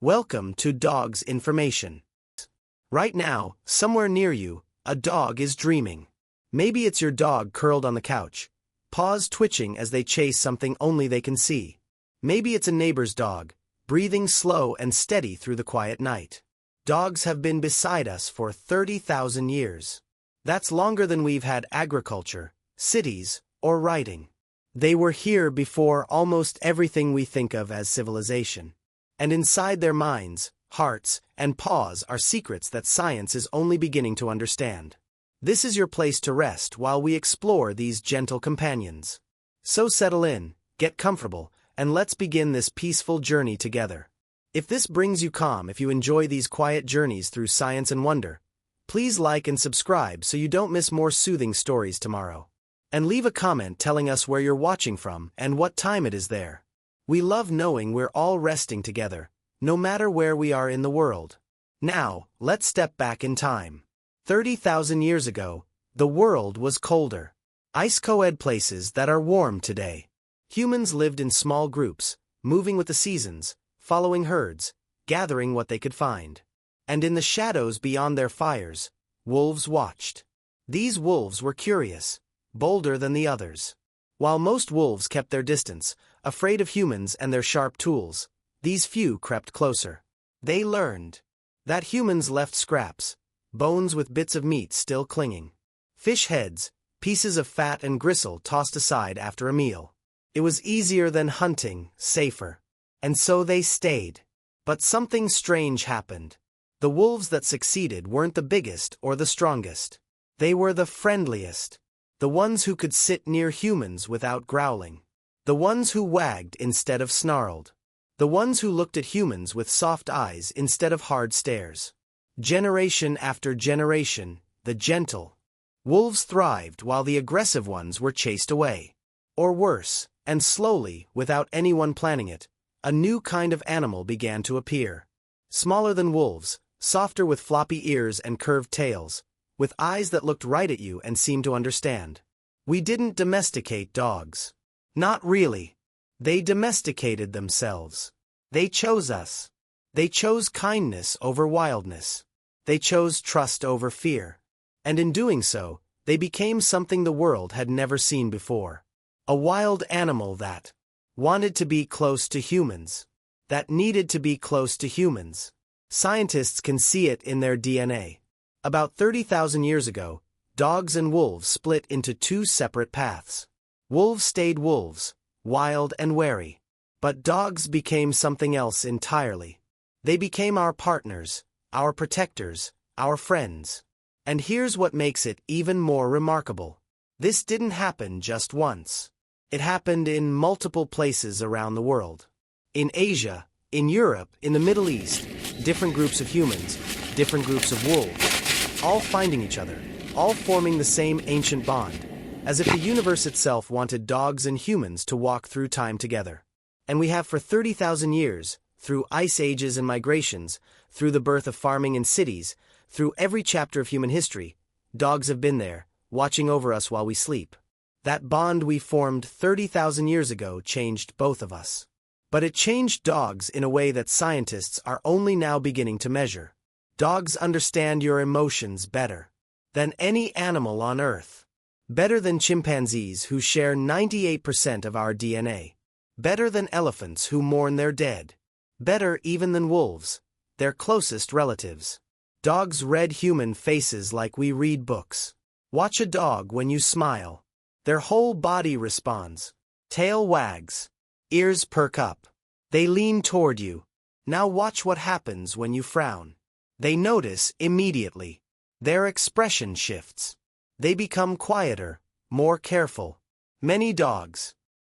Welcome to Dog's Information. Right now, somewhere near you, a dog is dreaming. Maybe it's your dog curled on the couch, paws twitching as they chase something only they can see. Maybe it's a neighbor's dog, breathing slow and steady through the quiet night. Dogs have been beside us for 30,000 years. That's longer than we've had agriculture, cities, or writing. They were here before almost everything we think of as civilization. And inside their minds, hearts, and paws are secrets that science is only beginning to understand. This is your place to rest while we explore these gentle companions. So settle in, get comfortable, and let's begin this peaceful journey together. If this brings you calm, if you enjoy these quiet journeys through science and wonder, please like and subscribe so you don't miss more soothing stories tomorrow. And leave a comment telling us where you're watching from and what time it is there. We love knowing we're all resting together, no matter where we are in the world. Now, let's step back in time. 30,000 years ago, the world was colder. Ice-cold places that are warm today. Humans lived in small groups, moving with the seasons, following herds, gathering what they could find. And in the shadows beyond their fires, wolves watched. These wolves were curious, bolder than the others. While most wolves kept their distance, afraid of humans and their sharp tools, these few crept closer. They learned that humans left scraps, bones with bits of meat still clinging. Fish heads, pieces of fat and gristle tossed aside after a meal. It was easier than hunting, safer. And so they stayed. But something strange happened. The wolves that succeeded weren't the biggest or the strongest. They were the friendliest. The ones who could sit near humans without growling. The ones who wagged instead of snarled. The ones who looked at humans with soft eyes instead of hard stares. Generation after generation, the gentle wolves thrived while the aggressive ones were chased away. Or worse, and slowly, without anyone planning it, a new kind of animal began to appear. Smaller than wolves, softer with floppy ears and curved tails, with eyes that looked right at you and seemed to understand. We didn't domesticate dogs. Not really. They domesticated themselves. They chose us. They chose kindness over wildness. They chose trust over fear. And in doing so, they became something the world had never seen before. A wild animal that wanted to be close to humans. That needed to be close to humans. Scientists can see it in their DNA. About 30,000 years ago, dogs and wolves split into two separate paths. Wolves stayed wolves, wild and wary. But dogs became something else entirely. They became our partners, our protectors, our friends. And here's what makes it even more remarkable. This didn't happen just once. It happened in multiple places around the world. In Asia, in Europe, in the Middle East, different groups of humans, different groups of wolves. All finding each other, all forming the same ancient bond, as if the universe itself wanted dogs and humans to walk through time together. And we have for 30,000 years, through ice ages and migrations, through the birth of farming in cities, through every chapter of human history, dogs have been there, watching over us while we sleep. That bond we formed 30,000 years ago changed both of us. But it changed dogs in a way that scientists are only now beginning to measure. Dogs understand your emotions better than any animal on Earth. Better than chimpanzees who share 98% of our DNA. Better than elephants who mourn their dead. Better even than wolves, their closest relatives. Dogs read human faces like we read books. Watch a dog when you smile. Their whole body responds. Tail wags. Ears perk up. They lean toward you. Now watch what happens when you frown. They notice immediately. Their expression shifts. They become quieter, more careful. Many dogs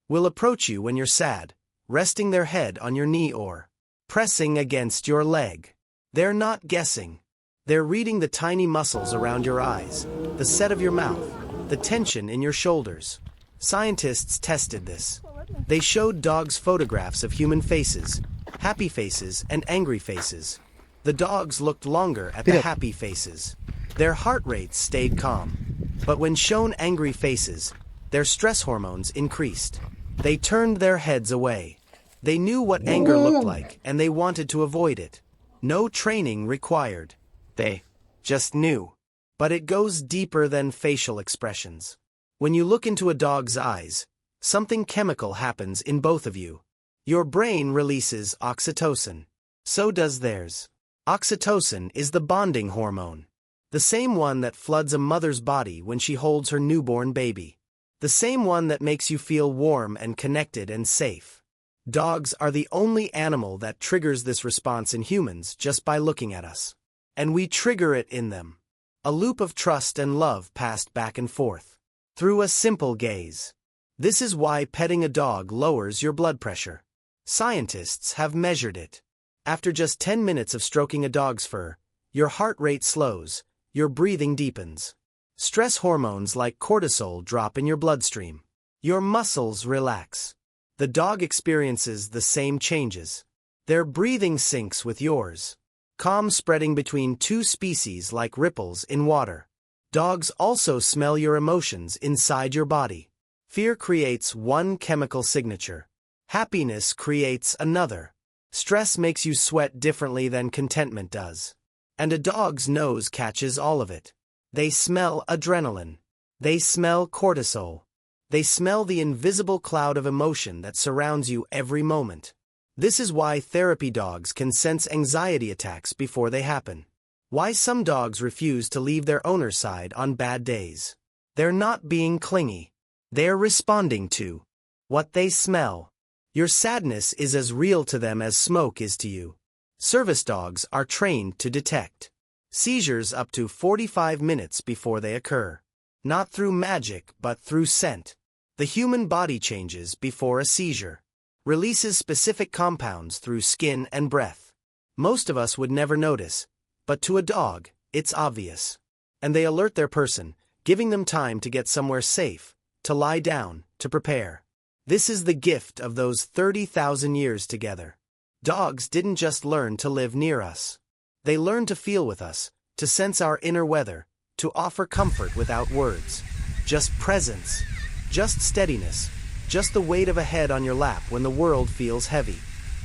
will approach you when you're sad, resting their head on your knee or pressing against your leg. They're not guessing. They're reading the tiny muscles around your eyes, the set of your mouth, the tension in your shoulders. Scientists tested this. They showed dogs photographs of human faces, happy faces and angry faces. The dogs looked longer at the happy faces. Their heart rates stayed calm. But when shown angry faces, their stress hormones increased. They turned their heads away. They knew what anger looked like, and they wanted to avoid it. No training required. They just knew. But it goes deeper than facial expressions. When you look into a dog's eyes, something chemical happens in both of you. Your brain releases oxytocin. So does theirs. Oxytocin is the bonding hormone. The same one that floods a mother's body when she holds her newborn baby. The same one that makes you feel warm and connected and safe. Dogs are the only animal that triggers this response in humans just by looking at us. And we trigger it in them. A loop of trust and love passed back and forth. Through a simple gaze. This is why petting a dog lowers your blood pressure. Scientists have measured it. After just 10 minutes of stroking a dog's fur, your heart rate slows, your breathing deepens. Stress hormones like cortisol drop in your bloodstream. Your muscles relax. The dog experiences the same changes. Their breathing syncs with yours. Calm spreading between two species like ripples in water. Dogs also smell your emotions inside your body. Fear creates one chemical signature. Happiness creates another. Stress makes you sweat differently than contentment does. And a dog's nose catches all of it. They smell adrenaline. They smell cortisol. They smell the invisible cloud of emotion that surrounds you every moment. This is why therapy dogs can sense anxiety attacks before they happen. Why some dogs refuse to leave their owner's side on bad days. They're not being clingy. They're responding to what they smell. Your sadness is as real to them as smoke is to you. Service dogs are trained to detect seizures up to 45 minutes before they occur. Not through magic, but through scent. The human body changes before a seizure. Releases specific compounds through skin and breath. Most of us would never notice, but to a dog, it's obvious. And they alert their person, giving them time to get somewhere safe, to lie down, to prepare. This is the gift of those 30,000 years together. Dogs didn't just learn to live near us. They learned to feel with us, to sense our inner weather, to offer comfort without words. Just presence. Just steadiness. Just the weight of a head on your lap when the world feels heavy.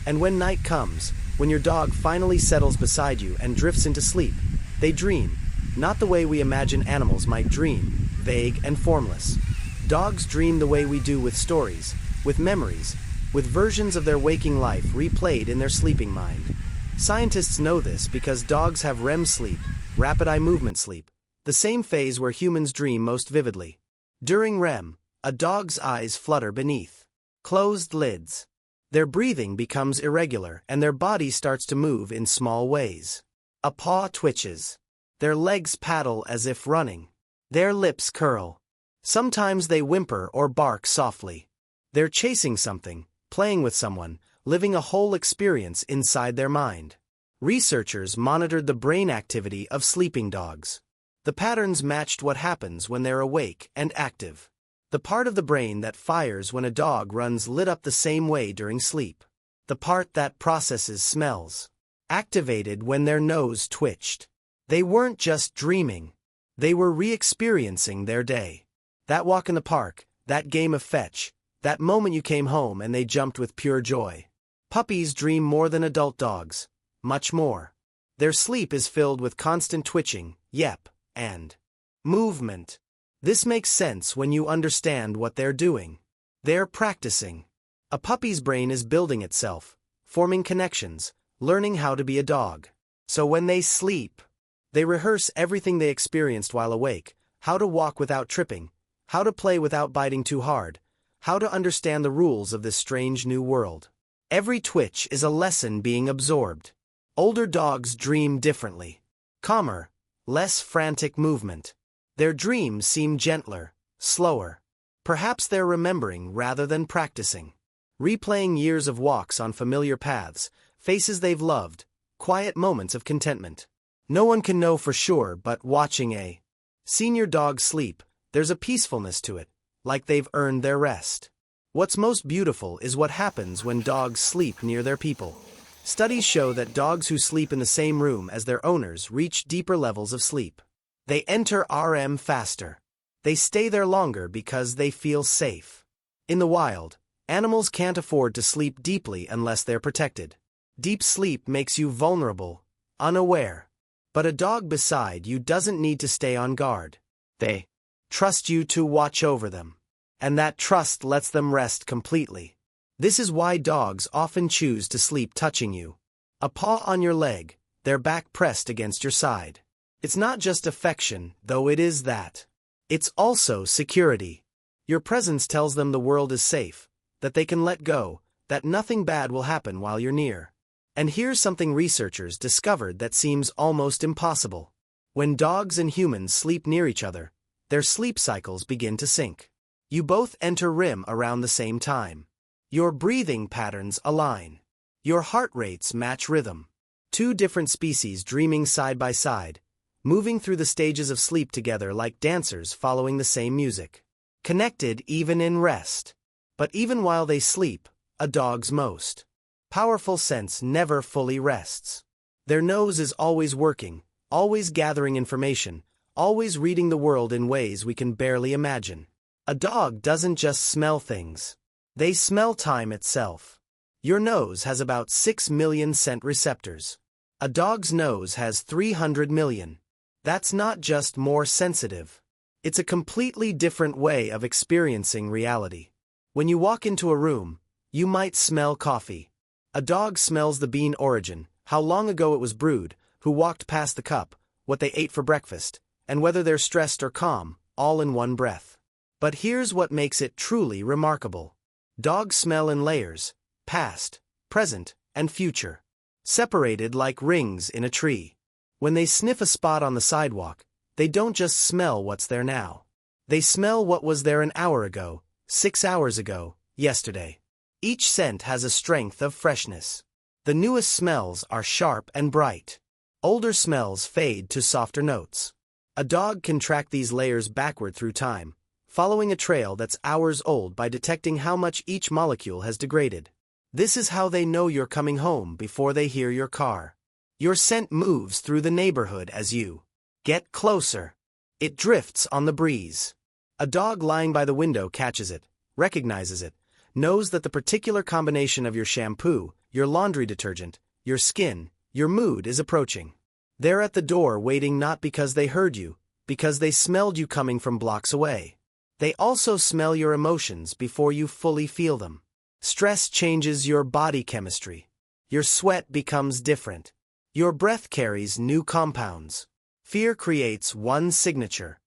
And when night comes, when your dog finally settles beside you and drifts into sleep, they dream, not the way we imagine animals might dream, vague and formless. Dogs dream the way we do with stories, with memories, with versions of their waking life replayed in their sleeping mind. Scientists know this because dogs have REM sleep, rapid eye movement sleep, the same phase where humans dream most vividly. During REM, a dog's eyes flutter beneath closed lids. Their breathing becomes irregular and their body starts to move in small ways. A paw twitches. Their legs paddle as if running. Their lips curl. Sometimes they whimper or bark softly. They're chasing something, playing with someone, living a whole experience inside their mind. Researchers monitored the brain activity of sleeping dogs. The patterns matched what happens when they're awake and active. The part of the brain that fires when a dog runs lit up the same way during sleep. The part that processes smells. Activated when their nose twitched. They weren't just dreaming. They were re-experiencing their day. That walk in the park, that game of fetch, that moment you came home and they jumped with pure joy. Puppies dream more than adult dogs. Much more. Their sleep is filled with constant twitching, yep, and movement. This makes sense when you understand what they're doing. They're practicing. A puppy's brain is building itself, forming connections, learning how to be a dog. So when they sleep, they rehearse everything they experienced while awake, how to walk without tripping, how to play without biting too hard, how to understand the rules of this strange new world. Every twitch is a lesson being absorbed. Older dogs dream differently. Calmer, less frantic movement. Their dreams seem gentler, slower. Perhaps they're remembering rather than practicing. Replaying years of walks on familiar paths, faces they've loved, quiet moments of contentment. No one can know for sure, but watching a senior dog sleep, there's a peacefulness to it, like they've earned their rest. What's most beautiful is what happens when dogs sleep near their people. Studies show that dogs who sleep in the same room as their owners reach deeper levels of sleep. They enter REM faster. They stay there longer because they feel safe. In the wild, Animals can't afford to sleep deeply unless they're protected. Deep sleep makes you vulnerable, unaware. But a dog beside you doesn't need to stay on guard. They trust you to watch over them. And that trust lets them rest completely. This is why dogs often choose to sleep touching you. A paw on your leg, their back pressed against your side. It's not just affection, though it is that. It's also security. Your presence tells them the world is safe, that they can let go, that nothing bad will happen while you're near. And here's something researchers discovered that seems almost impossible. When dogs and humans sleep near each other, their sleep cycles begin to sync. You both enter REM around the same time. Your breathing patterns align. Your heart rates match rhythm. Two different species dreaming side by side, moving through the stages of sleep together like dancers following the same music. Connected even in rest. But even while they sleep, a dog's most powerful sense never fully rests. Their nose is always working, always gathering information, always reading the world in ways we can barely imagine. A dog doesn't just smell things. They smell time itself. Your nose has about 6 million scent receptors. A dog's nose has 300 million. That's not just more sensitive. It's a completely different way of experiencing reality. When you walk into a room, you might smell coffee. A dog smells the bean origin, how long ago it was brewed, who walked past the cup, what they ate for breakfast, and whether they're stressed or calm, all in one breath. But here's what makes it truly remarkable. Dogs smell in layers, past, present, and future, separated like rings in a tree. When they sniff a spot on the sidewalk, they don't just smell what's there now. They smell what was there an hour ago, 6 hours ago, yesterday. Each scent has a strength of freshness. The newest smells are sharp and bright. Older smells fade to softer notes. A dog can track these layers backward through time, following a trail that's hours old by detecting how much each molecule has degraded. This is how they know you're coming home before they hear your car. Your scent moves through the neighborhood as you get closer. It drifts on the breeze. A dog lying by the window catches it, recognizes it, knows that the particular combination of your shampoo, your laundry detergent, your skin, your mood is approaching. They're at the door waiting not because they heard you, because they smelled you coming from blocks away. They also smell your emotions before you fully feel them. Stress changes your body chemistry. Your sweat becomes different. Your breath carries new compounds. Fear creates one signature.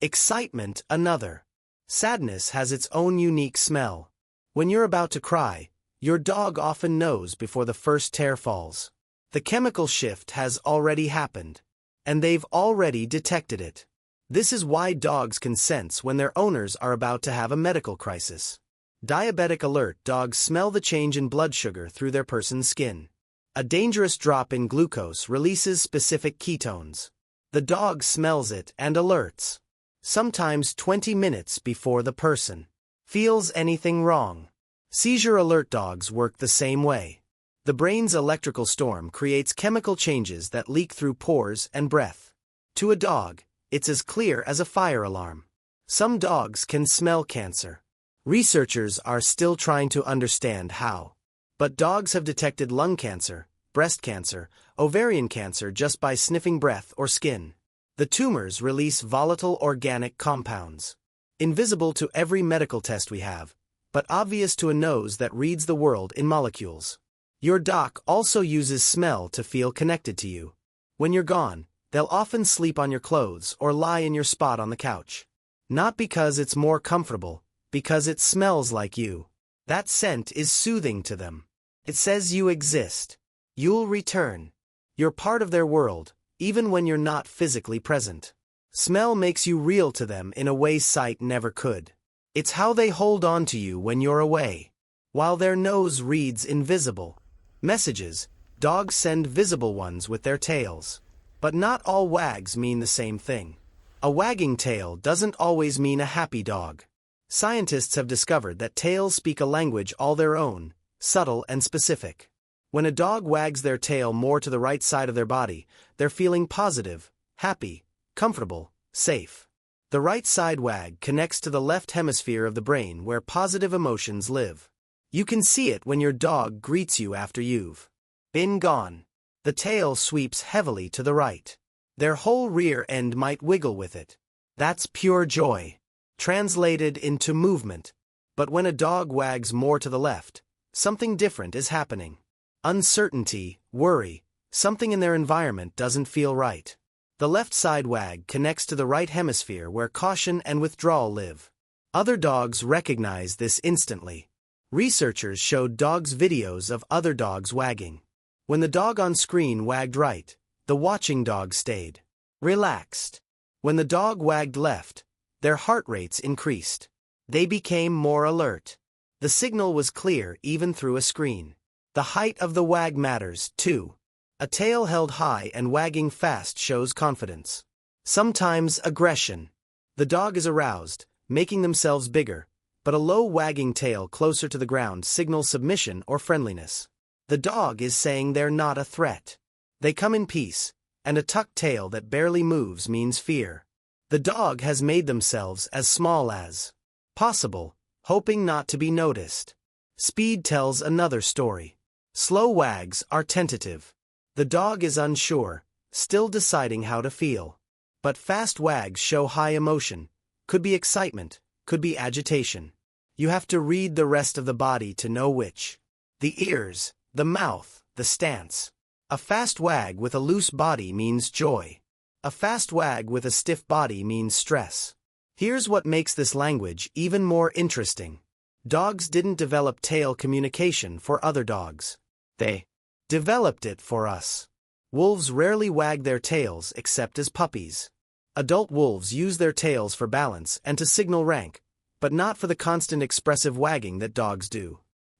Excitement another. Sadness has its own unique smell. When you're about to cry, your dog often knows before the first tear falls. The chemical shift has already happened. And they've already detected it. This is why dogs can sense when their owners are about to have a medical crisis. Diabetic alert dogs smell the change in blood sugar through their person's skin. A dangerous drop in glucose releases specific ketones. The dog smells it and alerts. Sometimes 20 minutes before the person feels anything wrong. Seizure alert dogs work the same way. The brain's electrical storm creates chemical changes that leak through pores and breath. To a dog, it's as clear as a fire alarm. Some dogs can smell cancer. Researchers are still trying to understand how. But dogs have detected lung cancer, breast cancer, ovarian cancer just by sniffing breath or skin. The tumors release volatile organic compounds. Invisible to every medical test we have, but obvious to a nose that reads the world in molecules. Your dog also uses smell to feel connected to you. When you're gone, they'll often sleep on your clothes or lie in your spot on the couch. Not because it's more comfortable, because it smells like you. That scent is soothing to them. It says you exist. You'll return. You're part of their world, even when you're not physically present. Smell makes you real to them in a way sight never could. It's how they hold on to you when you're away. While their nose reads invisible messages, dogs send visible ones with their tails. But not all wags mean the same thing. A wagging tail doesn't always mean a happy dog. Scientists have discovered that tails speak a language all their own, subtle and specific. When a dog wags their tail more to the right side of their body, they're feeling positive, happy, comfortable, safe. The right side wag connects to the left hemisphere of the brain where positive emotions live. You can see it when your dog greets you after you've been gone. The tail sweeps heavily to the right. Their whole rear end might wiggle with it. That's pure joy, translated into movement. But when a dog wags more to the left, something different is happening. Uncertainty, worry, something in their environment doesn't feel right. The left side wag connects to the right hemisphere where caution and withdrawal live. Other dogs recognize this instantly. Researchers showed dogs videos of other dogs wagging. When the dog on screen wagged right, the watching dog stayed relaxed. When the dog wagged left, their heart rates increased. They became more alert. The signal was clear even through a screen. The height of the wag matters, too. A tail held high and wagging fast shows confidence. Sometimes aggression. The dog is aroused, making themselves bigger, but a low wagging tail closer to the ground signals submission or friendliness. The dog is saying they're not a threat. They come in peace, and a tucked tail that barely moves means fear. The dog has made themselves as small as possible, hoping not to be noticed. Speed tells another story. Slow wags are tentative. The dog is unsure, still deciding how to feel. But fast wags show high emotion. Could be excitement, could be agitation. You have to read the rest of the body to know which. The ears, the mouth, the stance. A fast wag with a loose body means joy. A fast wag with a stiff body means stress. Here's what makes this language even more interesting. Dogs didn't develop tail communication for other dogs. They developed it for us. Wolves rarely wag their tails except as puppies. Adult wolves use their tails for balance and to signal rank, but not for the constant expressive wagging that dogs do.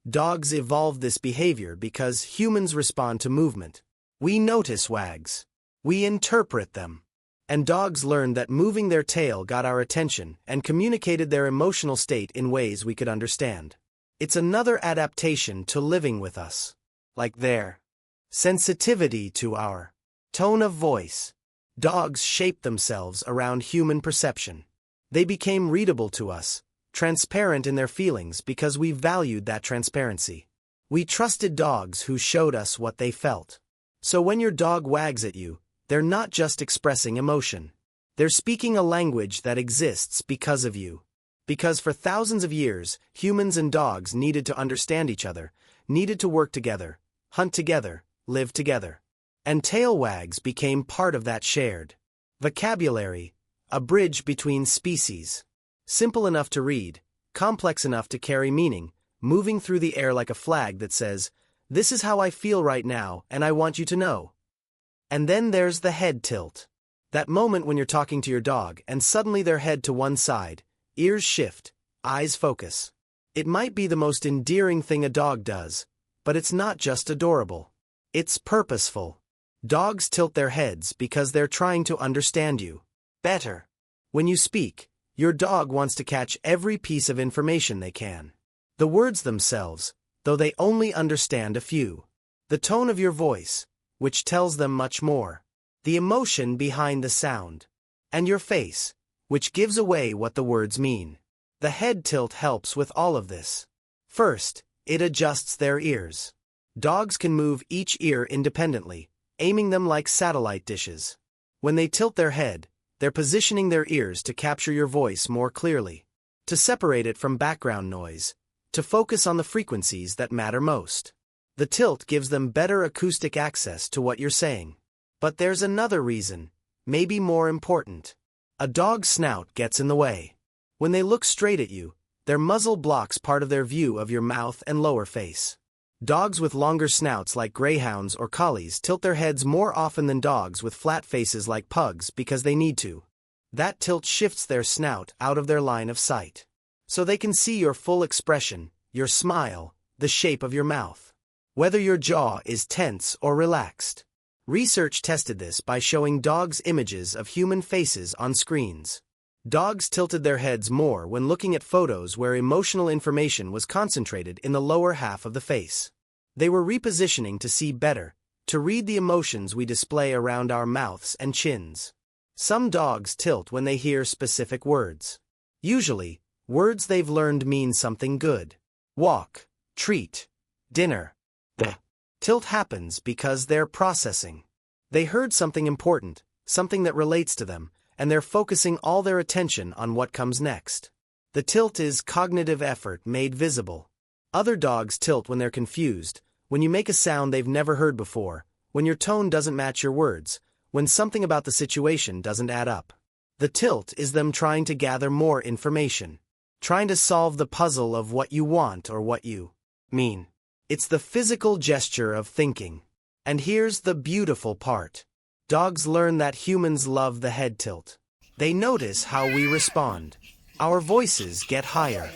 Dogs evolved this behavior because humans respond to movement. We notice wags. We interpret them. And dogs learned that moving their tail got our attention and communicated their emotional state in ways we could understand. It's another adaptation to living with us. Like their sensitivity to our tone of voice. Dogs shaped themselves around human perception. They became readable to us, transparent in their feelings because we valued that transparency. We trusted dogs who showed us what they felt. So when your dog wags at you, they're not just expressing emotion. They're speaking a language that exists because of you. Because for thousands of years, humans and dogs needed to understand each other, needed to work together, hunt together, live together. And tail wags became part of that shared vocabulary, a bridge between species. Simple enough to read, complex enough to carry meaning, moving through the air like a flag that says, "This is how I feel right now, and I want you to know." And then there's the head tilt. That moment when you're talking to your dog and suddenly their head to one side, ears shift, eyes focus. It might be the most endearing thing a dog does, but it's not just adorable. It's purposeful. Dogs tilt their heads because they're trying to understand you better. When you speak, your dog wants to catch every piece of information they can. The words themselves, though they only understand a few. The tone of your voice, which tells them much more. The emotion behind the sound. And your face, which gives away what the words mean. The head tilt helps with all of this. First, it adjusts their ears. Dogs can move each ear independently, aiming them like satellite dishes. When they tilt their head, they're positioning their ears to capture your voice more clearly, to separate it from background noise, to focus on the frequencies that matter most. The tilt gives them better acoustic access to what you're saying. But there's another reason, maybe more important. A dog's snout gets in the way. When they look straight at you, their muzzle blocks part of their view of your mouth and lower face. Dogs with longer snouts like greyhounds or collies tilt their heads more often than dogs with flat faces like pugs because they need to. That tilt shifts their snout out of their line of sight. So they can see your full expression, your smile, the shape of your mouth. Whether your jaw is tense or relaxed. Research tested this by showing dogs images of human faces on screens. Dogs tilted their heads more when looking at photos where emotional information was concentrated in the lower half of the face. They were repositioning to see better, to read the emotions we display around our mouths and chins. Some dogs tilt when they hear specific words. Usually, words they've learned mean something good. Walk, treat, dinner. The tilt happens because they're processing. They heard something important, something that relates to them, and they're focusing all their attention on what comes next. The tilt is cognitive effort made visible. Other dogs tilt when they're confused, when you make a sound they've never heard before, when your tone doesn't match your words, when something about the situation doesn't add up. The tilt is them trying to gather more information, trying to solve the puzzle of what you want or what you mean. It's the physical gesture of thinking. And here's the beautiful part. Dogs learn that humans love the head tilt. They notice how we respond. Our voices get higher.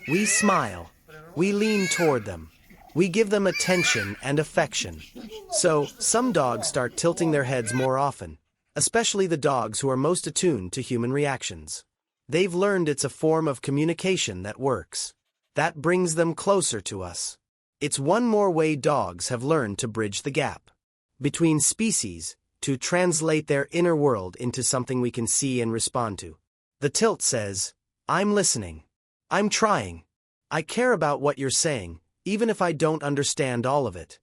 We smile. We lean toward them. We give them attention and affection. So, some dogs start tilting their heads more often, especially the dogs who are most attuned to human reactions. They've learned it's a form of communication that works. That brings them closer to us. It's one more way dogs have learned to bridge the gap between species, to translate their inner world into something we can see and respond to. The tilt says, I'm listening. I'm trying. I care about what you're saying, even if I don't understand all of it.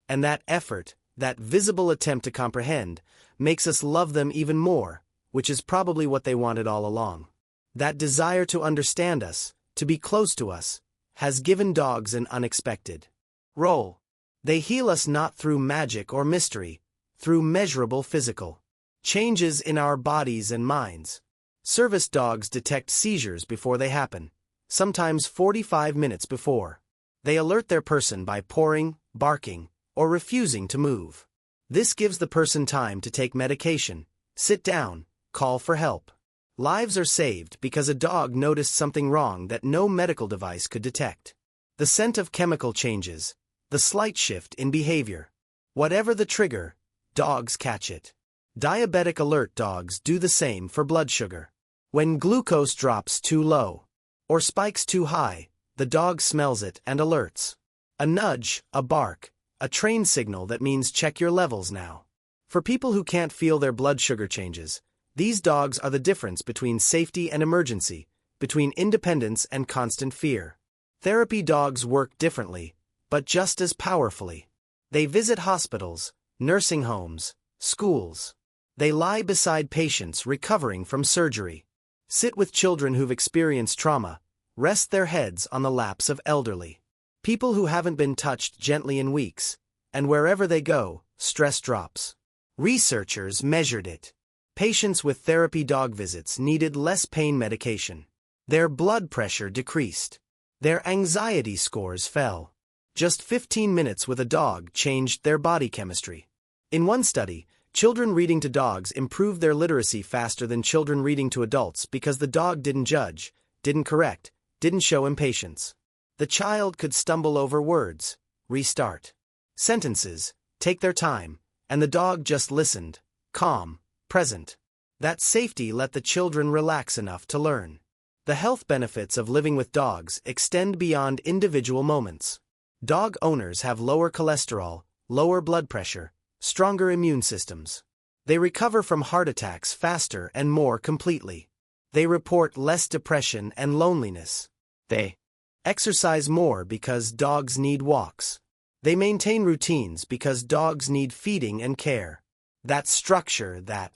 And that effort, that visible attempt to comprehend, makes us love them even more, which is probably what they wanted all along. That desire to understand us, to be close to us, has given dogs an unexpected role. They heal us not through magic or mystery, through measurable physical changes in our bodies and minds. Service dogs detect seizures before they happen, sometimes 45 minutes before. They alert their person by purring, barking, or refusing to move. This gives the person time to take medication, sit down, call for help. Lives are saved because a dog noticed something wrong that no medical device could detect. The scent of chemical changes, the slight shift in behavior. Whatever the trigger, dogs catch it. Diabetic alert dogs do the same for blood sugar. When glucose drops too low or spikes too high, the dog smells it and alerts. A nudge, a bark, a train signal that means check your levels now. For people who can't feel their blood sugar changes, these dogs are the difference between safety and emergency, between independence and constant fear. Therapy dogs work differently, but just as powerfully. They visit hospitals, nursing homes, schools. They lie beside patients recovering from surgery, sit with children who've experienced trauma, rest their heads on the laps of elderly people who haven't been touched gently in weeks, and wherever they go, stress drops. Researchers measured it. Patients with therapy dog visits needed less pain medication. Their blood pressure decreased. Their anxiety scores fell. Just 15 minutes with a dog changed their body chemistry. In one study, children reading to dogs improved their literacy faster than children reading to adults because the dog didn't judge, didn't correct, didn't show impatience. The child could stumble over words, restart sentences, take their time, and the dog just listened, calm, present. That safety let the children relax enough to learn. The health benefits of living with dogs extend beyond individual moments. Dog owners have lower cholesterol, lower blood pressure, stronger immune systems. They recover from heart attacks faster and more completely. They report less depression and loneliness. They exercise more because dogs need walks. They maintain routines because dogs need feeding and care. That structure, that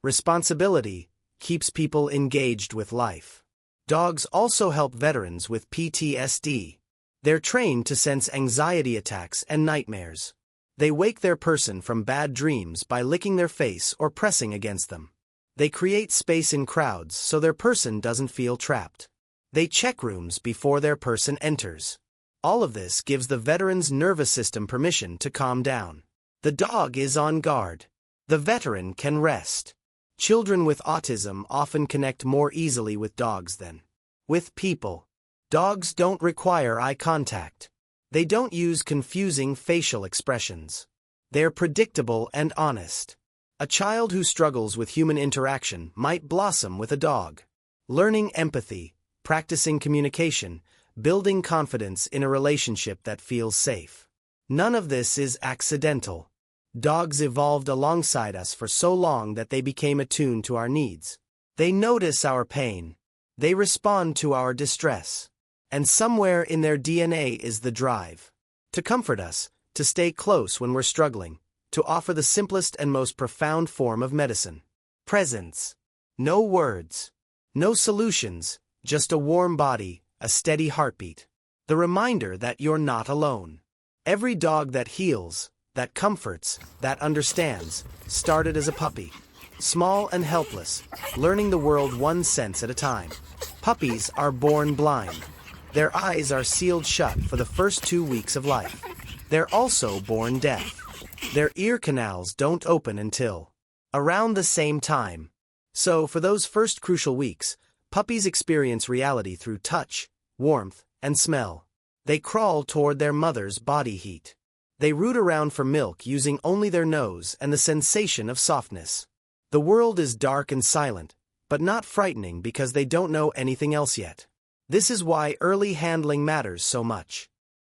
responsibility, keeps people engaged with life. Dogs also help veterans with PTSD. They're trained to sense anxiety attacks and nightmares. They wake their person from bad dreams by licking their face or pressing against them. They create space in crowds so their person doesn't feel trapped. They check rooms before their person enters. All of this gives the veteran's nervous system permission to calm down. The dog is on guard. The veteran can rest. Children with autism often connect more easily with dogs than with people. Dogs don't require eye contact. They don't use confusing facial expressions. They're predictable and honest. A child who struggles with human interaction might blossom with a dog. Learning empathy, practicing communication, building confidence in a relationship that feels safe. None of this is accidental. Dogs evolved alongside us for so long that they became attuned to our needs. They notice our pain. They respond to our distress. And somewhere in their DNA is the drive to comfort us, to stay close when we're struggling, to offer the simplest and most profound form of medicine. Presence. No words. No solutions, just a warm body, a steady heartbeat. The reminder that you're not alone. Every dog that heals, that comforts, that understands, started as a puppy. Small and helpless, learning the world one sense at a time. Puppies are born blind. Their eyes are sealed shut for the first 2 weeks of life. They're also born deaf. Their ear canals don't open until around the same time. So, for those first crucial weeks, puppies experience reality through touch, warmth, and smell. They crawl toward their mother's body heat. They root around for milk using only their nose and the sensation of softness. The world is dark and silent, but not frightening because they don't know anything else yet. This is why early handling matters so much.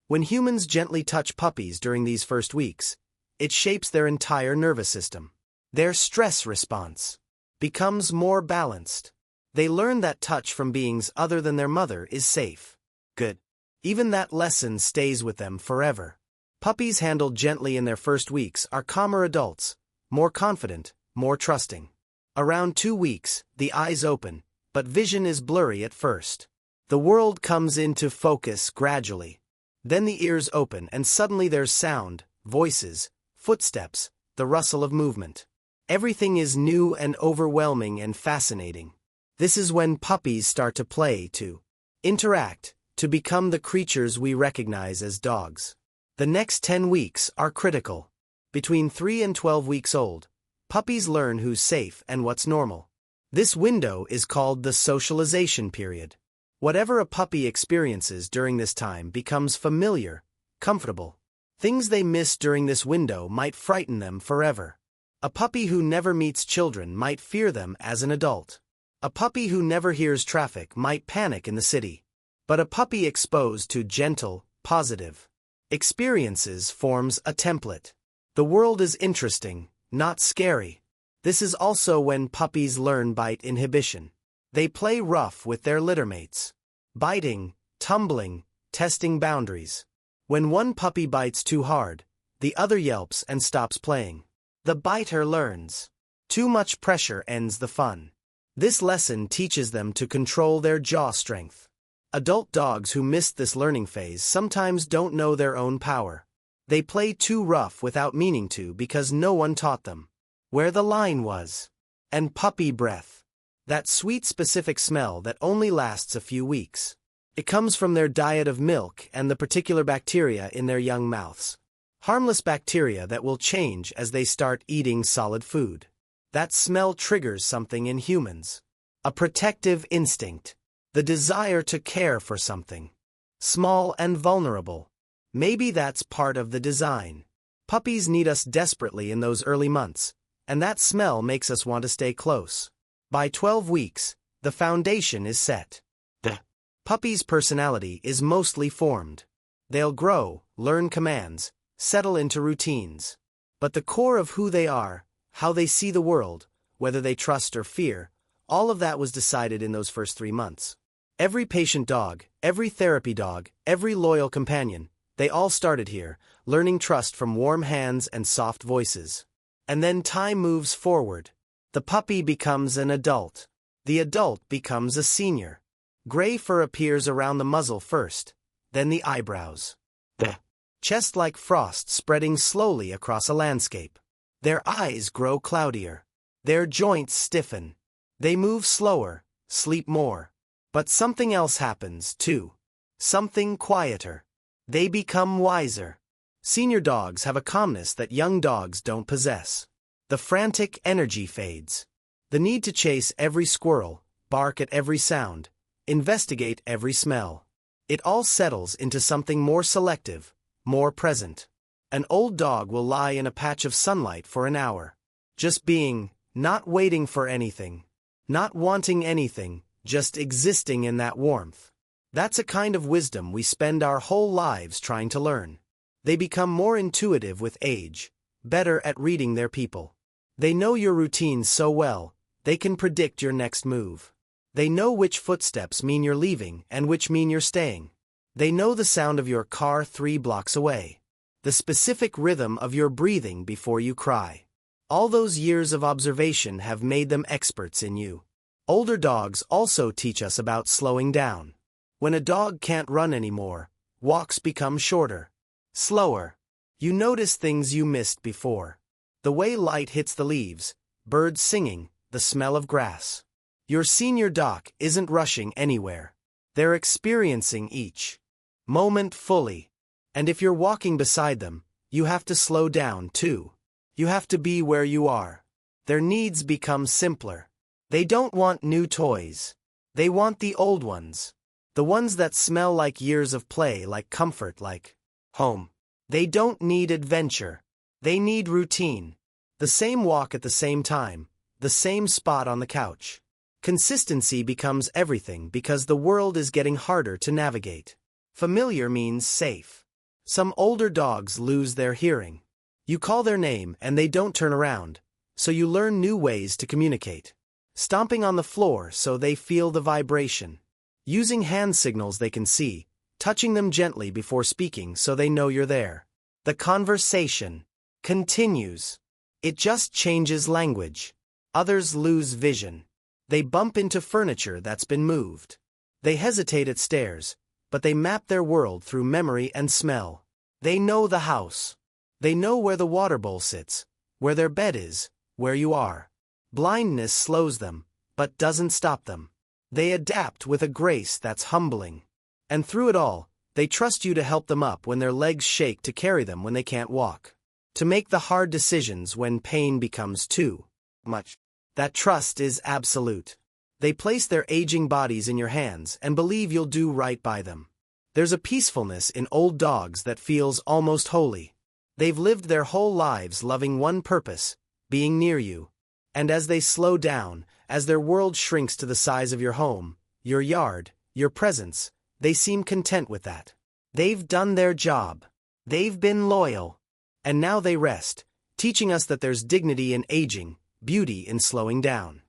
When humans gently touch puppies during these first weeks, it shapes their entire nervous system. Their stress response becomes more balanced. They learn that touch from beings other than their mother is safe. Good. Even that lesson stays with them forever. Puppies handled gently in their first weeks are calmer adults, more confident, more trusting. Around 2 weeks, the eyes open, but vision is blurry at first. The world comes into focus gradually. Then the ears open and suddenly there's sound, voices, footsteps, the rustle of movement. Everything is new and overwhelming and fascinating. This is when puppies start to play, to interact, to become the creatures we recognize as dogs. The next 10 weeks are critical. Between 3 and 12 weeks old, puppies learn who's safe and what's normal. This window is called the socialization period. Whatever a puppy experiences during this time becomes familiar, comfortable. Things they miss during this window might frighten them forever. A puppy who never meets children might fear them as an adult. A puppy who never hears traffic might panic in the city. But a puppy exposed to gentle, positive experiences forms a template. The world is interesting, not scary. This is also when puppies learn bite inhibition. They play rough with their littermates, biting, tumbling, testing boundaries. When one puppy bites too hard, the other yelps and stops playing. The biter learns. Too much pressure ends the fun. This lesson teaches them to control their jaw strength. Adult dogs who missed this learning phase sometimes don't know their own power. They play too rough without meaning to because no one taught them where the line was. And puppy breath. That sweet specific smell that only lasts a few weeks. It comes from their diet of milk and the particular bacteria in their young mouths. Harmless bacteria that will change as they start eating solid food. That smell triggers something in humans. A protective instinct. The desire to care for something. Small and vulnerable. Maybe that's part of the design. Puppies need us desperately in those early months, and that smell makes us want to stay close. By 12 weeks, the foundation is set. The puppy's personality is mostly formed. They'll grow, learn commands, settle into routines. But the core of who they are, how they see the world, whether they trust or fear, all of that was decided in those first 3 months. Every patient dog, every therapy dog, every loyal companion, they all started here, learning trust from warm hands and soft voices. And then time moves forward. The puppy becomes an adult. The adult becomes a senior. Gray fur appears around the muzzle first, then the eyebrows. The chest like frost spreading slowly across a landscape. Their eyes grow cloudier. Their joints stiffen. They move slower, sleep more. But something else happens, too. Something quieter. They become wiser. Senior dogs have a calmness that young dogs don't possess. The frantic energy fades. The need to chase every squirrel, bark at every sound, investigate every smell. It all settles into something more selective, more present. An old dog will lie in a patch of sunlight for an hour. Just being, not waiting for anything. Not wanting anything, just existing in that warmth. That's a kind of wisdom we spend our whole lives trying to learn. They become more intuitive with age, better at reading their people. They know your routines so well, they can predict your next move. They know which footsteps mean you're leaving and which mean you're staying. They know the sound of your car 3 blocks away. The specific rhythm of your breathing before you cry. All those years of observation have made them experts in you. Older dogs also teach us about slowing down. When a dog can't run anymore, walks become shorter, slower. You notice things you missed before. The way light hits the leaves, birds singing, the smell of grass. Your senior dog isn't rushing anywhere. They're experiencing each moment fully. And if you're walking beside them, you have to slow down too. You have to be where you are. Their needs become simpler. They don't want new toys. They want the old ones. The ones that smell like years of play, like comfort, like home. They don't need adventure. They need routine. The same walk at the same time, the same spot on the couch. Consistency becomes everything because the world is getting harder to navigate. Familiar means safe. Some older dogs lose their hearing. You call their name and they don't turn around, so you learn new ways to communicate. Stomping on the floor so they feel the vibration. Using hand signals they can see, touching them gently before speaking so they know you're there. The conversation continues. It just changes language. Others lose vision. They bump into furniture that's been moved. They hesitate at stairs, but they map their world through memory and smell. They know the house. They know where the water bowl sits, where their bed is, where you are. Blindness slows them, but doesn't stop them. They adapt with a grace that's humbling. And through it all, they trust you to help them up when their legs shake, to carry them when they can't walk. To make the hard decisions when pain becomes too much. That trust is absolute. They place their aging bodies in your hands and believe you'll do right by them. There's a peacefulness in old dogs that feels almost holy. They've lived their whole lives loving one purpose, being near you. And as they slow down, as their world shrinks to the size of your home, your yard, your presence, they seem content with that. They've done their job. They've been loyal. And now they rest, teaching us that there's dignity in aging, beauty in slowing down,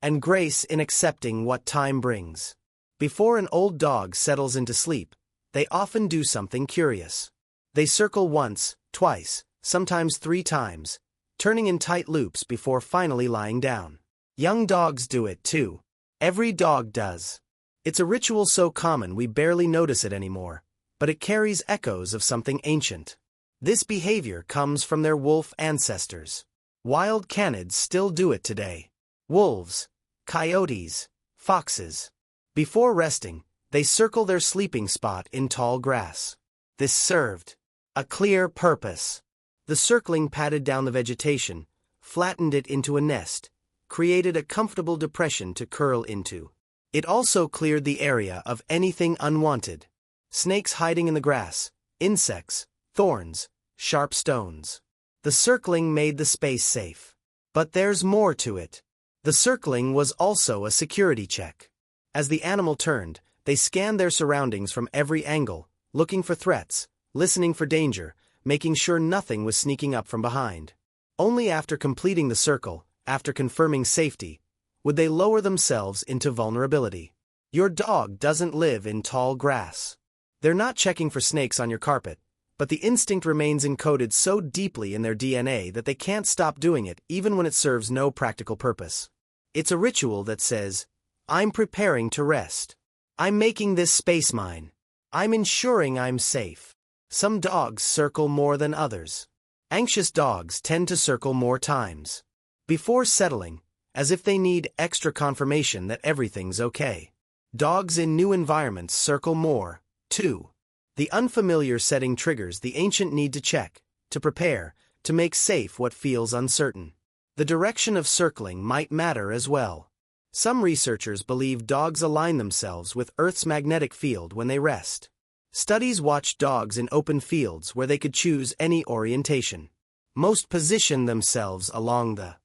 and grace in accepting what time brings. Before an old dog settles into sleep, they often do something curious. They circle once, twice, sometimes 3 times, turning in tight loops before finally lying down. Young dogs do it too. Every dog does. It's a ritual so common we barely notice it anymore, but it carries echoes of something ancient. This behavior comes from their wolf ancestors. Wild canids still do it today. Wolves, coyotes, foxes. Before resting, they circle their sleeping spot in tall grass. This served a clear purpose. The circling patted down the vegetation, flattened it into a nest, created a comfortable depression to curl into. It also cleared the area of anything unwanted. Snakes hiding in the grass, insects, thorns, sharp stones. The circling made the space safe. But there's more to it. The circling was also a security check. As the animal turned, they scanned their surroundings from every angle, looking for threats, listening for danger, making sure nothing was sneaking up from behind. Only after completing the circle, after confirming safety, would they lower themselves into vulnerability. Your dog doesn't live in tall grass. They're not checking for snakes on your carpet, but the instinct remains encoded so deeply in their DNA that they can't stop doing it even when it serves no practical purpose. It's a ritual that says, I'm preparing to rest. I'm making this space mine. I'm ensuring I'm safe. Some dogs circle more than others. Anxious dogs tend to circle more times. Before settling, as if they need extra confirmation that everything's okay. Dogs in new environments circle more, too. The unfamiliar setting triggers the ancient need to check, to prepare, to make safe what feels uncertain. The direction of circling might matter as well. Some researchers believe dogs align themselves with Earth's magnetic field when they rest. Studies watched dogs in open fields where they could choose any orientation. Most positioned themselves along the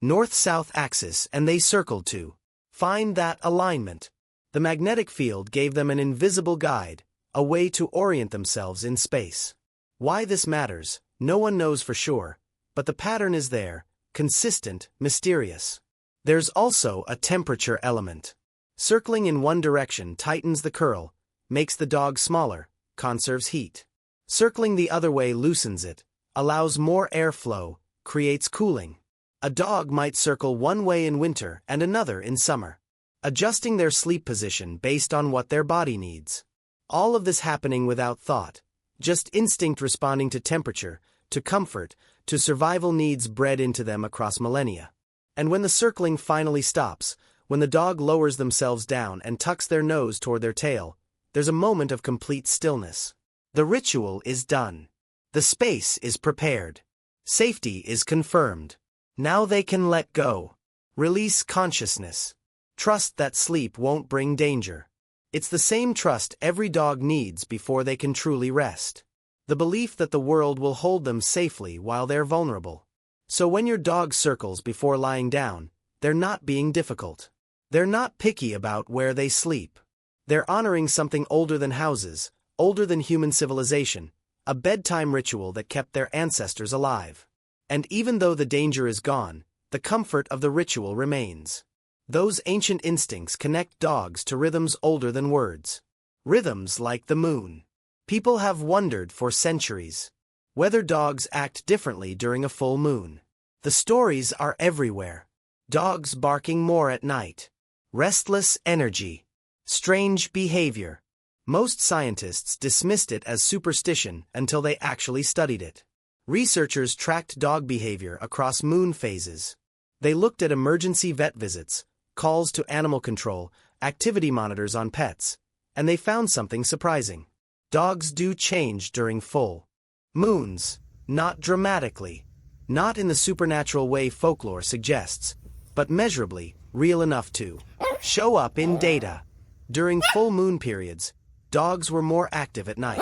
north-south axis and they circled to find that alignment. The magnetic field gave them an invisible guide, a way to orient themselves in space. Why this matters, no one knows for sure, but the pattern is there, consistent, mysterious. There's also a temperature element. Circling in one direction tightens the curl, makes the dog smaller, conserves heat. Circling the other way loosens it, allows more airflow, creates cooling. A dog might circle one way in winter and another in summer, adjusting their sleep position based on what their body needs. All of this happening without thought, just instinct responding to temperature, to comfort, to survival needs bred into them across millennia. And when the circling finally stops, when the dog lowers themselves down and tucks their nose toward their tail, there's a moment of complete stillness. The ritual is done. The space is prepared. Safety is confirmed. Now they can let go. Release consciousness. Trust that sleep won't bring danger. It's the same trust every dog needs before they can truly rest. The belief that the world will hold them safely while they're vulnerable. So when your dog circles before lying down, they're not being difficult. They're not picky about where they sleep. They're honoring something older than houses, older than human civilization, a bedtime ritual that kept their ancestors alive. And even though the danger is gone, the comfort of the ritual remains. Those ancient instincts connect dogs to rhythms older than words. Rhythms like the moon. People have wondered for centuries whether dogs act differently during a full moon. The stories are everywhere. Dogs barking more at night. Restless energy. Strange behavior. Most scientists dismissed it as superstition until they actually studied it. Researchers tracked dog behavior across moon phases. They looked at emergency vet visits, calls to animal control, activity monitors on pets, and they found something surprising. Dogs do change during full moons, not dramatically, not in the supernatural way folklore suggests, but measurably, real enough to show up in data. During full moon periods, dogs were more active at night.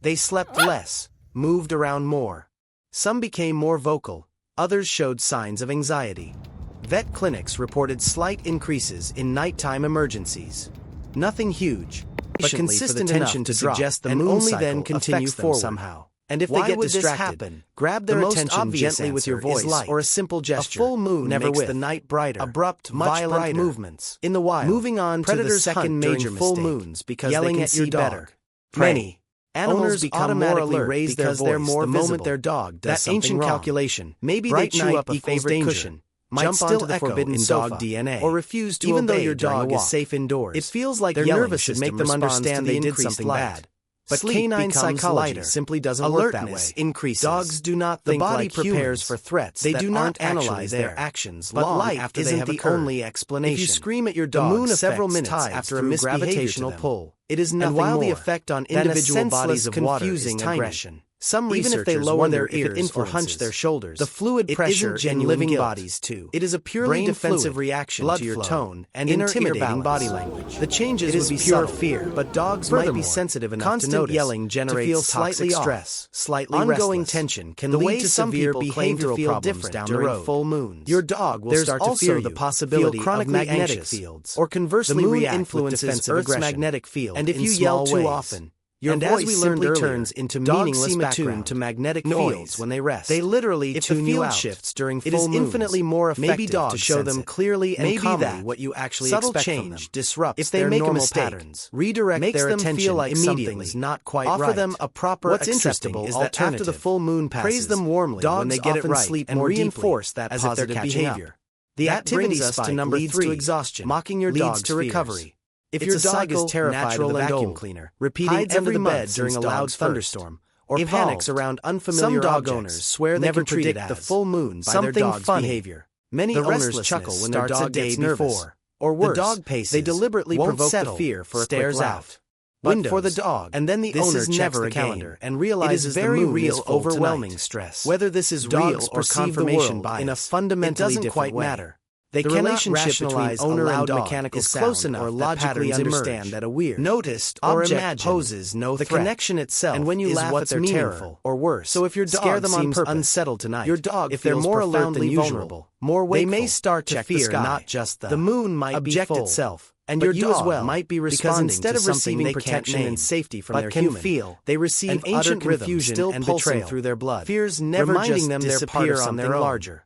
They slept less, moved around more. Some became more vocal, others showed signs of anxiety. Vet clinics reported slight increases in nighttime emergencies. Nothing huge, but consistent enough to suggest the moon only then continue forward somehow. And if they get distracted, grab their attention gently with your voice or a simple gesture. A full moon never makes the night brighter. Abrupt, violent movements. In the wild, moving on to the second major full moons because yelling they can at your see dog. Better. Many animals become more alert raise because they're more the moment their dog does that ancient wrong. Calculation. Maybe they chew up a favorite cushion. Might still the forbidden in dog DNA, or refuse to even though your dog is safe indoors. It feels like their nervous system make them understand they did something bad. But canine psychology simply doesn't work that way. Increases. Dogs do not think like humans. The body prepares for threats. They do not analyze their actions but light after they have the only explanation. If you scream at your dog several minutes after a misgravitational pull, it is nothing more. And while the effect on individual bodies of water is aggression. Some even if they lower their ears or hunch their shoulders, the fluid pressure in living bodies too. It is a purely defensive reaction to your tone and intimidating body language. The changes would be pure fear, but dogs might be sensitive enough to notice. Yelling generates slightly stress, slightly ongoing tension can lead to severe behavioral problems down the road. Full moons, your dog will start to fear the possibility of magnetic fields, or conversely react with defensive Earth's magnetic field. And if you yell too often, your voice simply turns into meaningless background to magnetic fields when they rest. They literally tune you out. Shifts during full moons. It is infinitely more effective to show them clearly and calmly what you actually expect from them. Disrupts if they make a mistake, patterns. Redirect their attention feel like something's not quite right. Offer them a proper acceptable is that after the full moon passes, praise them warmly when they get it right and reinforce that positive behavior. The activity spike leads to exhaustion, mocking your dog's to recovery. If your dog is terrified of the vacuum cleaner, repeating every bed during a loud thunderstorm, or panics around unfamiliar objects, some dog owners swear they can predict the full moon by their dog's behavior. Many owners chuckle when their dog gets nervous, or worse, the dog paces, they deliberately provoke the fear for a quick laugh. But for the dog, and then the owner checks the calendar and realizes the moon is overwhelming stress. Whether this is real or confirmation bias, in a fundamentally different way. They cannot rationalize owner and dog mechanical is close enough or logically understand that a weird, noticed, or imagined poses no threat. The connection itself and when you laugh at their terror, or worse. So if your dog scare them seems unsettled tonight, your dog if they're more alert than usual, more wakeful, they may start to fear not just the moon might object itself, and your dog as well might be responding instead of receiving protection and safety from their human, they receive ancient confusion and betrayal through their blood. Fears never reminding them they're part of something larger.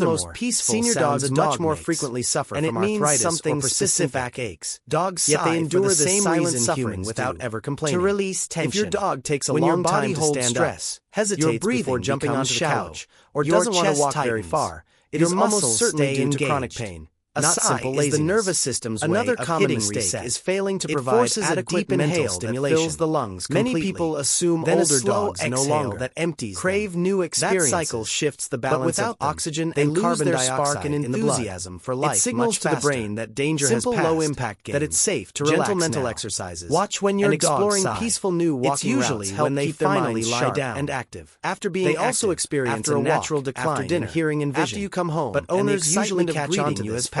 the most Furthermore, peaceful senior sounds dogs a much dog more makes, frequently suffer and from it means arthritis something or persistent specific. backaches. Dogs Yet they sigh endure for the this same silent reason suffering humans without do, ever complaining. to release tension. If your dog takes a When your long body time to holds stand stress, up, hesitates before jumping onto the shallow, couch, or your doesn't want to chest walk very tightens. far, it Your is almost muscles certainly stay due to chronic engaged. pain. A Not sigh simple is laziness. the nervous system's Another way of common hitting mistake reset. is failing to It provide forces a adequate deep mental inhale that stimulation. fills the lungs Many completely. people assume Then a older slow dogs no exhale longer that empties crave them. new That experiences. cycle shifts the But balance without of them. oxygen They and lose carbon their dioxide spark and in the blood. enthusiasm for life It signals much to the faster. brain that danger Simple has passed, low-impact that it's games, safe to gentle relax mental now. exercises. Watch when your and dog exploring sigh. peaceful new walking It's usually routes help when they keep their finally minds lie sharp down and active. After being They also active, experience after a a natural walk, decline after dinner, in hearing and vision. after you come home, But and the owners usually excitement of catch greeting on to you this has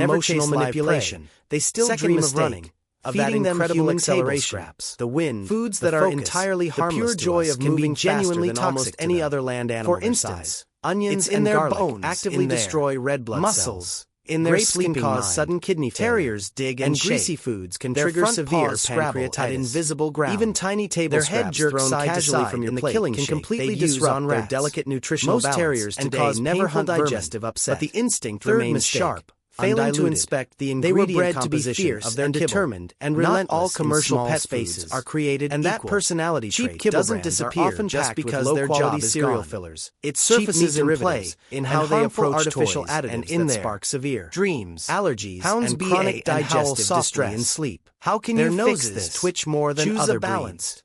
emotional chase live manipulation. prey. They still Second dream mistake, of running, of that feeding them incredible human acceleration, table scraps, the wind, foods the that are focus, entirely harmless the pure to joy us of can be moving genuinely faster than almost toxic to any them. other land animal. For their instance, size. onions It's in and their garlic bones, actively in their destroy red blood muscles, cells. in their Grapes sleep can cause cause sudden kidney failure. Terriers dig and and greasy shake. foods can Their trigger front severe paws scrabble at pancreatitis. invisible ground. Even tiny table Their head scraps jerk thrown side to casually side from your in the plate killing can shake completely they use disrupt on their rats. delicate nutritional Most balance terriers and today cause never painful hunt vermin, digestive upset. but the instinct Third remains mistake, sharp. failing to Undiluted. inspect the They were ingredient bred to be composition fierce of their and kibble. determined and Not relentless all in commercial small pet spaces, foods are created and that equal. personality Cheap trait kibble doesn't brands are disappear often just packed with because their low-quality job is cereal gone. fillers. It Cheap surfaces meat in derivatives, play in and how they harmful approach artificial toys additives and in that their spark severe dreams, allergies, hounds and BA chronic and howl digestive softly distress. in sleep. How can Their you fix noses this? twitch more than Choose other a balance. breeds.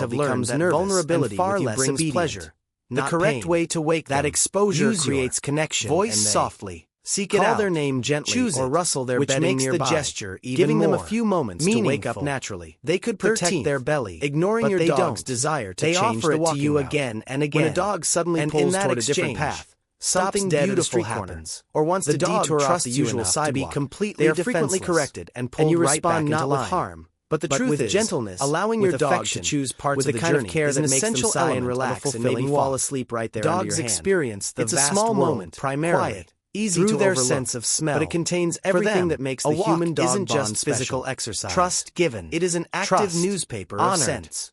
dogs have learned that vulnerability far with you less brings obedient. pleasure. The Not correct pain. way to wake That them. exposure Use creates your connection. voice and they softly. Seek it Call out. their name gently Choose or it, rustle their which bedding makes nearby, the gesture even giving them a more few moments to wake up meaningful. naturally. They could protect 13th, their belly, ignoring but your they dog's don't. desire to They change offer the it to walking you route. again and again. When a dog suddenly and pulls in that toward a different exchange, path, something stops dead at a beautiful street happens. corner, or wants The to dog detour off trusts the you usual enough to be sidewalk, completely they are frequently defenseless, corrected and and pulled you right respond back not into with line. harm, But the truth with is, gentleness, allowing with your dog affection, to choose parts with of the the kind of journey care is that an makes them essential sigh and element relax of a and maybe fulfilling fall walk. asleep right there under Dogs your hand. experience the It's a vast small world, moment, primarily, quiet, easy through to their overlook, sense of smell, but it contains For everything them, that makes a the walk human dog isn't just bond physical special. exercise. Trust given. It is an active Trust, newspaper of honored, scents.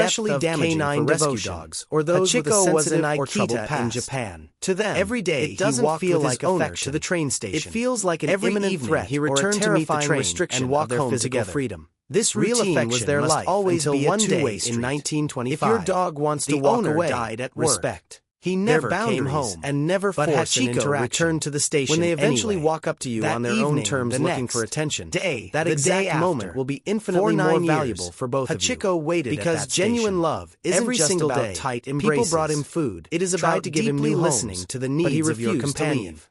especially depth of damaging canine for rescue devotion. dogs or those with a Hachiko was sensitive an or troubled Akita past. in Japan. To them, Every day it doesn't he walked feel with like his owner affection. to the train It station. feels like an Every imminent evening threat he or a returned to meet the terrifying train restriction and walk of their home physical together. freedom. This Real routine affection was their must life always until be a one two-way day street. in 1925. If your dog wants to the walk owner away, died at respect. He Their never boundaries came home and never but force an Hachiko interaction. returned to the station When they eventually anyway. walk up to you That on their own evening, terms the looking next for attention, day, that the exact day moment after, will be infinitely 9 more years, valuable for both of you. Hachiko waited because at that genuine station. love isn't Every just single about day, tight people embraces. brought him food. It is tried about to give him deeply new listening homes, to the but he needs of your refused to companion. leave.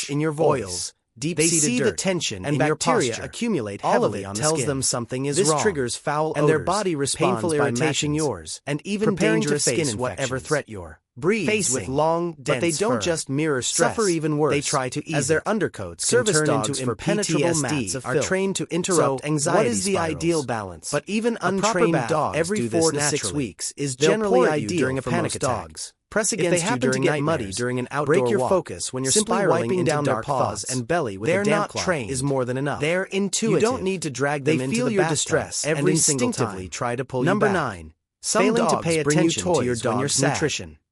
bass in your voice. oils, They deep-seated see dirt, the tension and in your bacteria posture. accumulate All of heavily it on the tells skin. them something is This wrong. triggers foul and their odors, body responds painful by irritations, matching yours, and even preparing to dangerous face skin whatever infections. threat you're Breeds facing. with long, dense But they don't fur. just mirror stress. Suffer even worse. They try to ease as their it. undercoats Service can turn dogs into for impenetrable PTSD mats of are filth. trained to interrupt So, anxiety what is the spirals. ideal balance? But even A proper untrained bath dogs every do 4 this to 6 naturally. weeks is They'll generally pour at you ideal during a for panic most attack. dogs. Press If against they you happen during to get muddy nightmares, during an outdoor break your walk, focus when you're simply spiraling wiping into down dark their paws thoughts and belly with they're a damp not cloth trained. is more than enough. They're intuitive. You don't need to drag They them into feel the your bathtub distress every and single instinctively time. try to pull Number you back. 9. Some Failing dogs to pay bring you attention to your toys when you're dog's sad. nutrition.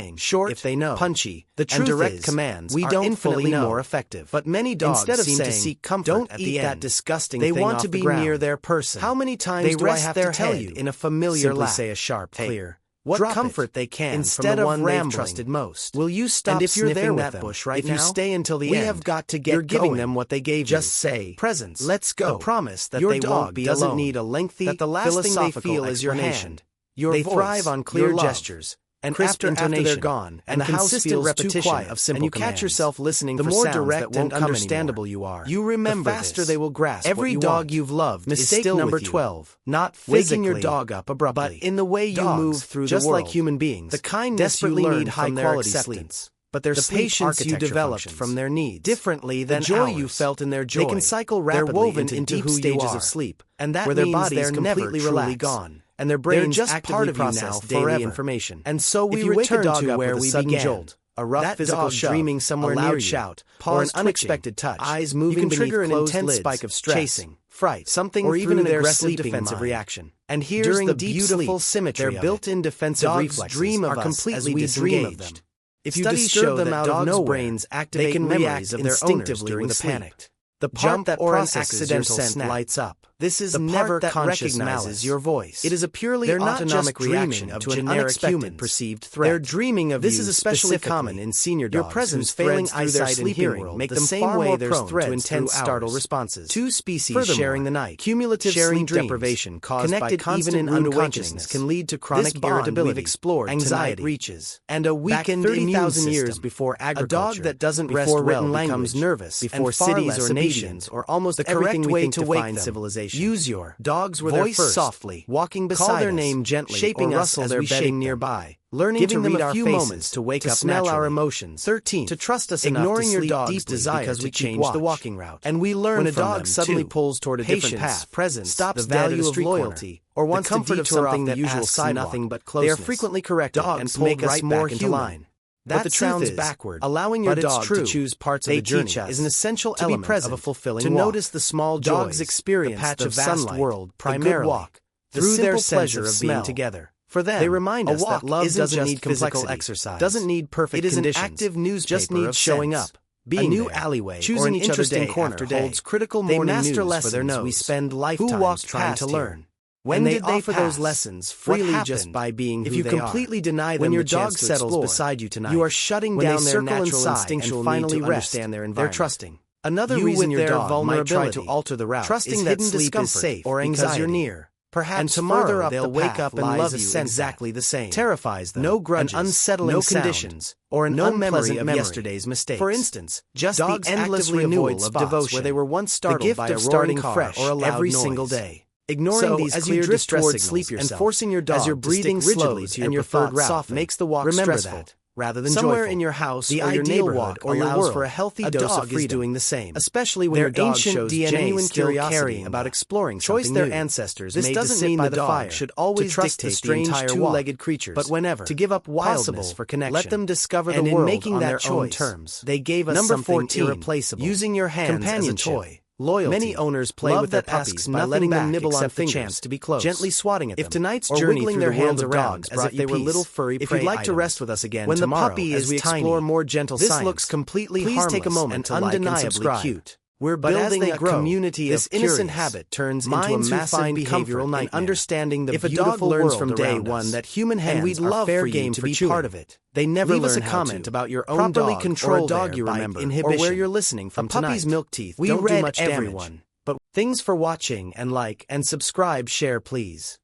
sighing, short, if they know, punchy, the truth and direct is, commands we are don't infinitely fully know. more effective. But many dogs Instead of seem saying, to seek comfort "Don't at eat the that end. disgusting They thing want off to the be ground." near their person. How many times They do I rest have their to tell head you? in a familiar Simply lap. say a sharp, Hey, clear, what drop comfort it, they can instead from the of one they've rambling. trusted most. Will you stop And if you're there sniffing with that them, bush right if now? you stay until the We end, have got to get you're giving going. them what they gave Just you. say, Presents. "Let's go." The promise that Your they dog won't be doesn't alone. need a lengthy, That the last thing they philosophical feel is your explanation. hand, your They voice, thrive on clear your love, gestures, and crisp after they're intonation, gone, and the house consistent feels repetition too quiet, of simple and you catch commands. yourself listening The for more sounds direct that won't and come understandable anymore. you are, You remember the faster this. they will grasp Every what you dog want. you've loved is Mistake still number with you. 12, Not waking your physically, dog up abruptly, but in the way you Dogs, move through just the world. like human beings, The kindness desperately you learn need from their high-quality sleep. acceptance. but their The sleep patience you architecture developed functions from their needs differently than the joy ours. you felt in their joy. They can cycle rapidly They're woven into into deep who you stages are, of sleep, and that where their means bodies they're never completely truly relaxed, gone, and their they're brains just actively part of you process now daily forever. information. And so we If you wake a return dog to up where with a we sudden began. jolt, a rough That physical dog shove, dreaming somewhere a near loud you, shout, or an pause unexpected twitching, touch, eyes moving you can trigger an beneath intense closed spike lids, of stress, chasing, fright, something or even an their aggressive sleeping defensive mind. reaction. And here's During the deep beautiful sleep, symmetry their of it. built-in defensive Dogs reflexes dream of are us completely as we dream of them. disengaged. If you Studies disturb show them that out of dogs' nowhere, brains activate they can memories react of their instinctively owners during with sleep. panic. The Jump part that or an processes your accidental scent snap lights up. This is The never part that conscious recognizes malice. your voice. It is a purely They're not autonomic just reaction dreaming to of an generic unexpected humans. perceived threat. They're dreaming of This you is especially specifically. common in senior dogs. Your presence whose failing threads through their eyesight and sleeping hearing world make the them same far way more there's prone to threads intense through startle ours. responses. Two species Furthermore, sharing the night. cumulative sharing sleep dreams, deprivation caused connected by constant even in rude unconsciousness, consciousness can lead to chronic This bond irritability, we've explored anxiety, tonight reaches, and a weakened back immune 30,000 years system. before A dog agriculture, that doesn't rest before well written becomes language, nervous before and far cities less or nations, obedient, or almost the everything correct we way think to defines wake them. civilization. Use your Dogs with voice their first, softly, walking beside call their us, name gently, shaping or us rustle as their we bedding shape them, nearby, learning giving to them read a our few faces, moments to wake to up smell our naturally. emotions, 13. to trust us Ignoring enough to your sleep dog's deeply desire because to we keep change watch. the walking route. And we learn when a from dog them, suddenly too. pulls toward a Patience, different path, presence, stops the dead value at a of street loyalty, corner, or the wants to comfort of detour something off that the usual asks sidewalk, nothing but they closeness. are frequently corrected Dogs and pulled make us right more back into human. line. But That the truth sounds is, backward. allowing your But it's dog true. to choose parts of They the journey teach us is an essential to be element present, of a fulfilling to walk. notice the small Dogs joys, experience the patch the of vast sunlight, world the good primarily walk, through the their simple pleasure sense of of being smell. together. For them, They remind a us walk that love doesn't doesn't need need physical complexity, exercise, doesn't need perfect it is conditions, an active newspaper just needs of showing sense. up, A being new there, alleyway, choosing or an each other interesting day corner after day. holds critical They morning master news lessons for their nose. we spend Who lifetimes walked trying past to here? learn. When And they did they offer pass? those lessons What freely happened? just by being If who you they completely are. deny them When your the dog chance to settles explore, beside you tonight, you are shutting when down they their circle natural inside instinctual and need finally to rest, understand their they're environment. trusting. Another You reason with your their dog might try to vulnerability, alter the route trusting is that hidden sleep is discomfort safe or because anxiety. you're near. Perhaps And tomorrow further up they'll the wake path up and lies love a you sense exactly that the same. terrifies them, No grudges, an unsettling no sound, conditions, or an no unpleasant memory of of yesterday's mistakes. For instance, just dogs the endless actively renewal avoid of spots devotion where they were once the startled gift by of a starting roaring car fresh or a loud every noise. single day. Ignoring So, these as clear you drift distress toward signals sleep and yourself, forcing your dog as your to breathing stick slows rigidly to and your your preferred thoughts route soften, makes the walk remember stressful that rather than somewhere joyful. in your house The or your ideal neighborhood walk or your allows world, for a healthy a dose dog of is freedom, doing the same, especially when their your dog ancient shows DNA genuine still curiosity carrying about the exploring choice something their new. ancestors This made to doesn't sit mean by the the dog fire should always to trust dictate the strange the entire two-legged walk, creatures, but whenever to give up wildness possible, for connection, let them discover and the in world making on that their own choice, terms. they gave us Number something 14, irreplaceable, using your hands as a companionship, toy. loyalty. Many owners play love with their that puppies asks by nothing letting them back nibble on except the fingers, chance to be close. gently swatting at If them, tonight's or journey wiggling through their the world hands of around dogs as brought if you they were peace, little furry if prey you'd like to items. rest with us again When tomorrow the puppy as is we explore tiny, more gentle this science, looks completely please harmless take a moment and to like and undeniably subscribe. cute. We're But as building they a grow, community this of innocent curious habit turns into a minds who massive find behavioral comfort in nightmare. understanding the If a beautiful dog learns world from day around one us, that human hands and we'd are love fair for you game to for be chewing, part of it, they never leave us learn a how comment to about your own properly dog control or a dog their you bite remember, or inhibition. where you're listening from a puppy's tonight. milk teeth We don't do read much damage. everyone. But thanks for watching, and like and subscribe, share please.